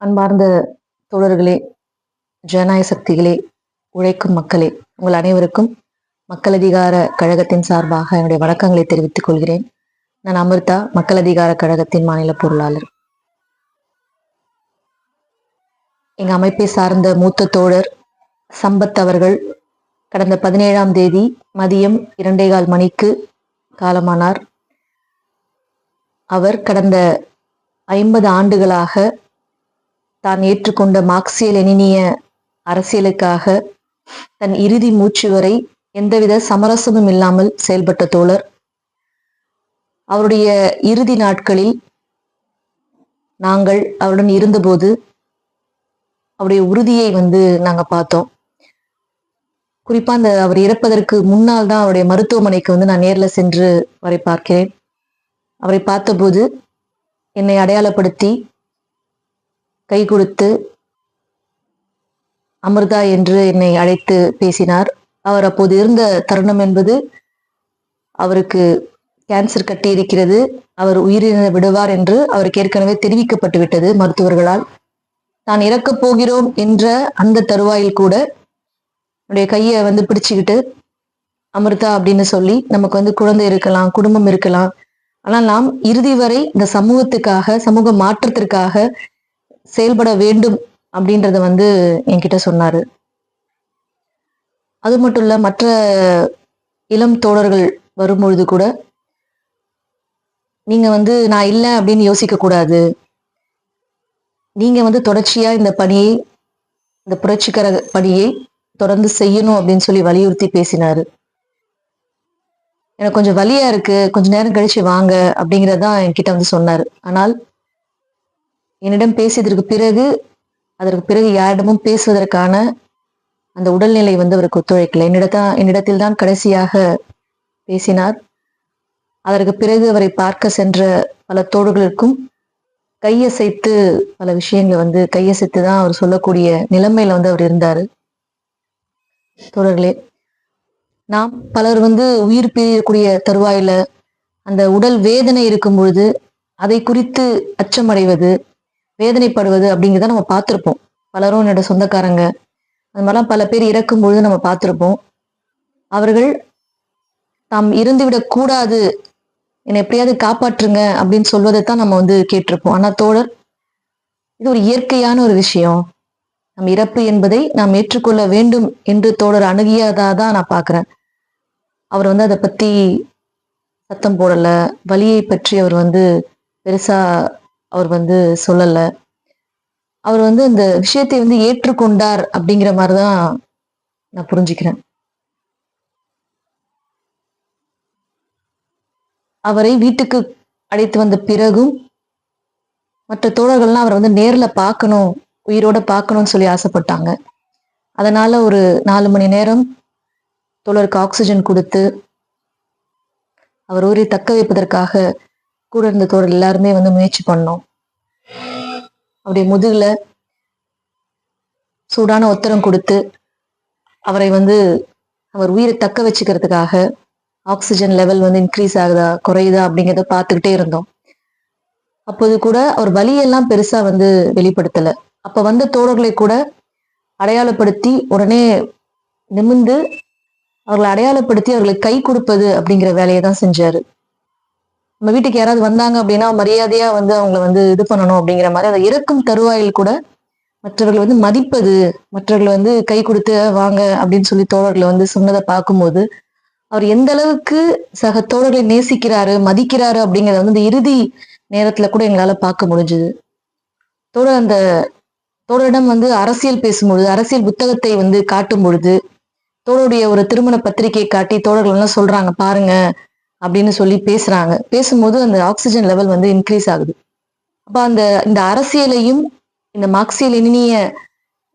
அன்பார்ந்த தோழர்களே, ஜனநாயக சக்திகளே, உழைக்கும் மக்களே, உங்கள் அனைவருக்கும் மக்கள் அதிகார கழகத்தின் சார்பாக என்னுடைய வணக்கங்களை தெரிவித்துக் கொள்கிறேன். நான் அமிர்தா, மக்கள் அதிகார கழகத்தின் மாநில பொருளாளர். எங்க அமைப்பை சார்ந்த மூத்த தோழர் சம்பத் அவர்கள் கடந்த 17ஆம் தேதி மதியம் 2:15 மணிக்கு காலமானார். அவர் கடந்த 50 ஆண்டுகளாக தான் ஏற்றுக்கொண்ட மார்க்சிய லெனினிய அரசியலுக்காக தன் இறுதி மூச்சு வரை எந்தவித சமரசமும் இல்லாமல் செயல்பட்ட தோழர். அவருடைய இறுதி நாட்களில் நாங்கள் அவருடன் இருந்தபோது அவருடைய உறுதியை நாங்க பார்த்தோம். குறிப்பா அவர் இறப்பதற்கு முன்னால் தான் அவருடைய மருத்துவமனைக்கு நான் நேர்ல சென்று அவரை பார்க்கிறேன். அவரை பார்த்தபோது என்னை அடையாளப்படுத்தி கை கொடுத்து அமிர்தா என்று என்னை அழைத்து பேசினார். அவர் அப்போது இருந்த தருணம் என்பது அவருக்கு கேன்சர் கட்டி இருக்கிறது, அவர் உயிரிழந்து விடுவார் என்று அவருக்கு ஏற்கனவே தெரிவிக்கப்பட்டு விட்டது மருத்துவர்களால். தான் இறக்கப் போகிறோம் என்ற அந்த தருவாயில் கூட என்னுடைய கையை பிடிச்சுக்கிட்டு அமிர்தா அப்படின்னு சொல்லி, நமக்கு குழந்தை இருக்கலாம், குடும்பம் இருக்கலாம், ஆனால் நாம் இறுதி வரை இந்த சமூகத்துக்காக, சமூக மாற்றத்திற்காக செயல்பட வேண்டும் அப்படின்றத என்கிட்ட சொன்னாரு. அது மட்டும் இல்ல, மற்ற இளம் தோழர்கள் வரும்பொழுது கூட நீங்க நான் இல்லை அப்படின்னு யோசிக்க கூடாது, நீங்க தொடர்ச்சியா இந்த பணியை, இந்த புரட்சிகர பணியை தொடர்ந்து செய்யணும் அப்படின்னு சொல்லி வலியுறுத்தி பேசினாரு. எனக்கு கொஞ்சம் வலியா இருக்கு, கொஞ்ச நேரம் கழிச்சு வாங்க அப்படிங்கறதான் என்கிட்ட சொன்னாரு. ஆனால் என்னிடம் பேசியதற்கு பிறகு, அதற்கு பிறகு யாரிடமும் பேசுவதற்கான அந்த உடல்நிலை அவருக்கு ஒத்துழைக்கல. என்னிடத்தில் தான் கடைசியாக பேசினார். அதற்கு பிறகு அவரை பார்க்க சென்ற பல தோழர்களுக்கும் கையசைத்து பல விஷயங்களை கையசைத்து தான் அவர் சொல்லக்கூடிய நிலைமையில அவர் இருந்தாரு. தோழர்களே, நாம் பலர் உயிர் பிரியக்கூடிய தருவாயில அந்த உடல் வேதனை இருக்கும் பொழுது அதை குறித்து அச்சமடைவது, வேதனைப்படுவது அப்படிங்கிறத நம்ம பார்த்திருப்போம். பலரும் என்னோட சொந்தக்காரங்க அது மாதிரிலாம் பல பேர் இறக்கும் பொழுது நம்ம பார்த்திருப்போம். அவர்கள் தாம் இருந்துவிடக் கூடாது, என்னை எப்படியாவது காப்பாற்றுங்க அப்படின்னு சொல்வதைத்தான் நம்ம கேட்டிருப்போம். ஆனா தோழர், இது ஒரு இயற்கையான ஒரு விஷயம், நம் இறப்பு என்பதை நாம் ஏற்றுக்கொள்ள வேண்டும் என்று தோழர் அணுகியதாதான் நான் பார்க்கிறேன். அவர் அதை பத்தி சத்தம் போடல, வலியை பற்றி அவர் பெருசா அவர் சொல்லல. அவர் இந்த விஷயத்தை ஏற்றுக்கொண்டார் அப்படிங்கிற மாதிரிதான் நான் புரிஞ்சுக்கிறேன். அவரை வீட்டுக்கு அழைத்து வந்த பிறகும் மற்ற தோழர்கள்லாம் அவர் நேர்ல பார்க்கணும், உயிரோட பார்க்கணும்னு சொல்லி ஆசைப்பட்டாங்க. அதனால ஒரு 4 மணி நேரம் தோழருக்கு ஆக்சிஜன் கொடுத்து அவர் உயிரை தக்க வைப்பதற்காக கூட இருந்த தோழர் எல்லாருமே முயற்சி பண்ணோம். அவருடைய முதுகுல சூடான ஒத்தரம் கொடுத்து அவரை அவர் உயிரை தக்க வச்சுக்கிறதுக்காக ஆக்சிஜன் லெவல் இன்க்ரீஸ் ஆகுதா குறையுதா அப்படிங்கிறத பார்த்துக்கிட்டே இருந்தோம். அப்போது கூட அவர் வலியெல்லாம் பெருசா வெளிப்படுத்தல. அப்ப வந்த தோழர்களை கூட அடையாளப்படுத்தி உடனே நிமிர்ந்து அவர்களை அடையாளப்படுத்தி அவர்களுக்கு கை கொடுப்பது அப்படிங்கிற வேலையை தான் செஞ்சாரு. நம்ம வீட்டுக்கு யாராவது வந்தாங்க அப்படின்னா மரியாதையா அவங்களை இது பண்ணணும் அப்படிங்கிற மாதிரி, அதை இறக்கும் தருவாயில் கூட மற்றவர்கள் மதிப்பது, மற்றவர்கள் கை கொடுத்து வாங்க அப்படின்னு சொல்லி தோழர்களை சொன்னதை பார்க்கும்போது அவர் எந்த அளவுக்கு சக தோழர்களை நேசிக்கிறாரு, மதிக்கிறாரு அப்படிங்கிறத இந்த இறுதி நேரத்துல கூட எங்களால பார்க்க முடிஞ்சது. அந்த தோழரிடம் அரசியல் பேசும்பொழுது, அரசியல் புத்தகத்தை காட்டும் பொழுது, தோழருடைய ஒரு திருமண பத்திரிகையை காட்டி தோழர்கள் எல்லாம் சொல்றாங்க பாருங்க அப்படின்னு சொல்லி பேசுறாங்க. பேசும்போது அந்த ஆக்சிஜன் லெவல் இன்க்ரீஸ் ஆகுது. அப்ப இந்த அரசியலையும் இந்த மார்க்சிய லெனினிய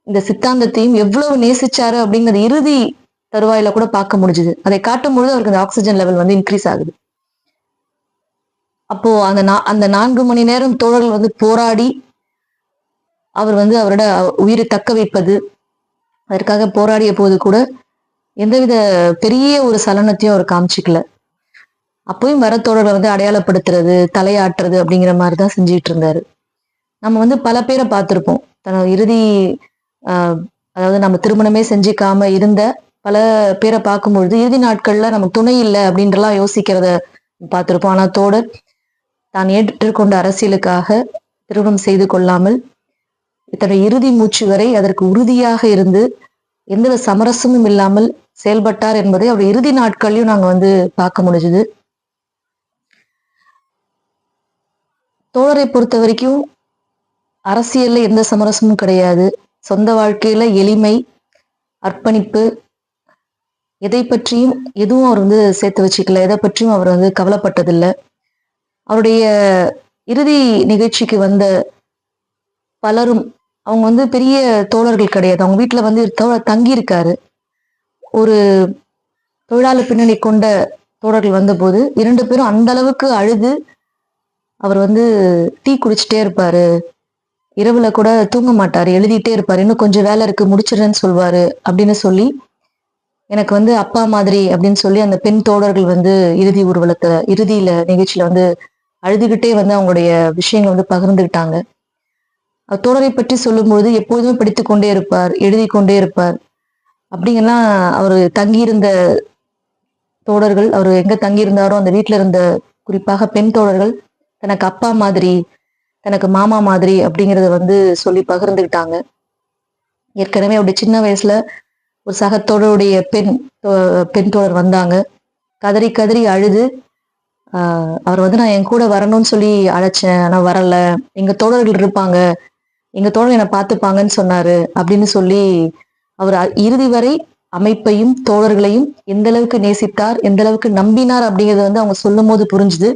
இந்த சித்தாந்தத்தையும் எவ்வளவு நேசிச்சாரு அப்படிங்கிறது இறுதி தருவாயில கூட பார்க்க முடிஞ்சுது. அதை காட்டும் பொழுது அவருக்கு அந்த ஆக்சிஜன் லெவல் இன்க்ரீஸ் ஆகுது. அப்போ அந்த 4 மணி நேரம் தோழர்கள் போராடி அவர் அவரோட உயிரை தக்க வைப்பது, அதற்காக போராடிய போது கூட எந்தவித பெரிய ஒரு சலனத்தையும் அவர் காமிச்சிக்கல. அப்பயும் வர தோழர்களை அடையாளப்படுத்துறது, தலையாட்டுறது அப்படிங்கிற மாதிரிதான் செஞ்சுட்டு இருந்தாரு. நம்ம வந்து பல பேரை பார்த்திருப்போம். தன்னோட இறுதி அதாவது நம்ம திருமணமே செஞ்சுக்காம இருந்த பல பேரை பார்க்கும்பொழுது, இறுதி நாட்கள்ல நமக்கு துணை இல்ல அப்படின்றலாம் யோசிக்கிறத பார்த்திருப்போம். ஆனா தோழர் தான் ஏற்றுக்கொண்ட அரசியலுக்காக திருமணம் செய்து கொள்ளாமல், தன்னுடைய இறுதி மூச்சு வரை அதற்கு உறுதியாக இருந்து, எந்தவித சமரசமும் இல்லாமல் செயல்பட்டார் என்பதை அவருடைய இறுதி நாட்கள்லயும் நாங்க வந்து பார்க்க முடிஞ்சது. தோழரை பொறுத்த வரைக்கும் அரசியல்ல எந்த சமரசமும் கிடையாது. சொந்த வாழ்க்கையில எளிமை, அர்ப்பணிப்பு, எதை பற்றியும் எதுவும் அவர் வந்து சேர்த்து வச்சுக்கல. எதை பற்றியும் அவர் வந்து கவலைப்பட்டதில்ல. அவருடைய இறுதி நிகழ்ச்சிக்கு வந்த பலரும் அவங்க வந்து பெரிய தோழர்கள் கிடையாது. அவங்க வீட்டுல வந்து தோழர் தங்கி இருக்காரு. ஒரு தொழிலாளர் பின்னணி கொண்ட தோழர்கள் வந்தபோது 2 பேரும் அந்த அளவுக்கு அழுது அவர் வந்து டீ குடிச்சிட்டே இருப்பாரு. இரவுல கூட தூங்க மாட்டாரு. எழுதிட்டே இருப்பாரு. இன்னும் கொஞ்சம் வேலை இருக்கு முடிச்சிடுறேன்னு சொல்வாரு அப்படின்னு சொல்லி, எனக்கு வந்து அப்பா மாதிரி அப்படின்னு சொல்லி அந்த பெண் தோழர்கள் வந்து இறுதியில நிகழ்ச்சியில வந்து அழுதுகிட்டே வந்து அவங்களுடைய விஷயங்களை வந்து பகிர்ந்துகிட்டாங்க. தோழரை பற்றி சொல்லும்பொழுது எப்போதுமே படித்துக் கொண்டே இருப்பார், எழுதி கொண்டே இருப்பார். அப்படிங்கெல்லாம் அவரு தங்கியிருந்த தோழர்கள், அவர் எங்க தங்கியிருந்தாரோ அந்த வீட்டுல இருந்த குறிப்பாக பெண் தோழர்கள் தனக்கு அப்பா மாதிரி, தனக்கு மாமா மாதிரி அப்படிங்கிறத வந்து சொல்லி பகிர்ந்துகிட்டாங்க. ஏற்கனவே அவருடைய சின்ன வயசுல ஒரு சக தோழருடைய பெண் தோழர் வந்தாங்க. கதறி கதறி அழுது அவர் வந்து நான் என் கூட வரணும்னு சொல்லி அழைச்சேன். ஆனா வரல. எங்க தோழர்கள் இருப்பாங்க, எங்க தோழர் என்னை பார்த்துப்பாங்கன்னு சொன்னாரு அப்படின்னு சொல்லி அவர் இறுதி வரை அமைப்பையும் தோழர்களையும் எந்த அளவுக்கு நேசித்தார், எந்த அளவுக்கு நம்பினார் அப்படிங்கறத வந்து அவங்க சொல்லும் போது புரிஞ்சுது.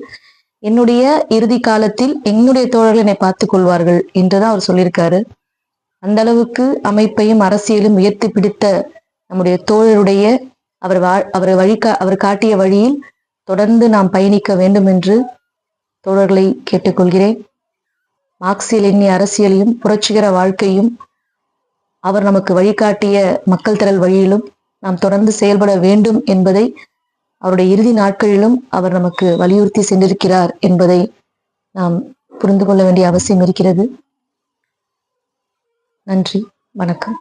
என்னுடைய இறுதி காலத்தில் என்னுடைய தோழர்கள் என்னை பார்த்துக் கொள்வார்கள் என்றுதான் அவர் சொல்லியிருக்காரு. அந்த அளவுக்கு அமைப்பையும் அரசியலும் உயர்த்தி பிடித்த நம்முடைய தோழருடைய அவர் காட்டிய வழியில் தொடர்ந்து நாம் பயணிக்க வேண்டும் என்று தோழர்களை கேட்டுக்கொள்கிறேன். மார்க்சிய லெனினிய அரசியலையும் புரட்சிகர வாழ்க்கையும் அவர் நமக்கு வழிகாட்டிய மக்கள் திரள் வழியிலும் நாம் தொடர்ந்து செயல்பட வேண்டும் என்பதை அவருடைய இறுதி நாட்களிலும் அவர் நமக்கு வலியுறுத்தி சென்றிருக்கிறார் என்பதை நாம் புரிந்து கொள்ள வேண்டிய அவசியம் இருக்கிறது. நன்றி, வணக்கம்.